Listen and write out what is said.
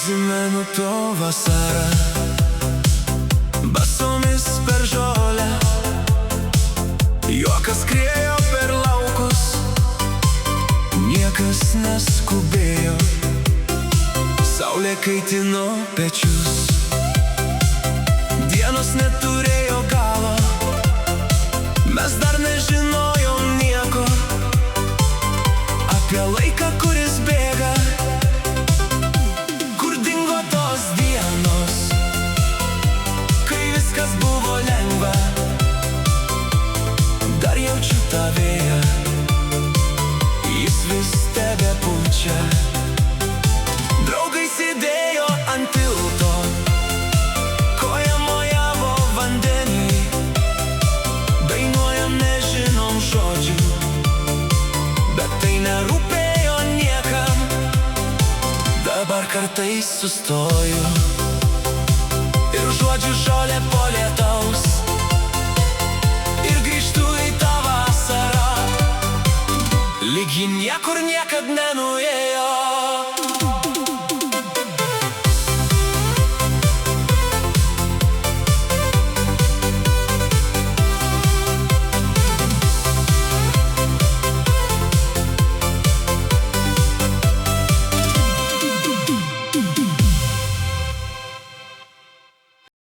Prisimenu to vasarą, basomis per žolę, juokas skriejo per laukus, niekas neskubėjo, saulė kaitino pečius, dienos neturėjo galo, mes dar nežinojom nieko apie laiką, kuris bėga. Kur dingo tos dienos, kai viskas buvo lengva, dar jaučiu tą vėją, jis vis tebepučia. Draugai sėdėjo ant tilto, koja mojavo vandenį, dainuojam nežinom žodžių, bet tai nerūpėjo niekam. Dabar kartais sustoju ir žodžiu žolė po lietaus, ir grįžtu į tą vasarą, lyg ji niekur niekad nenuėjo.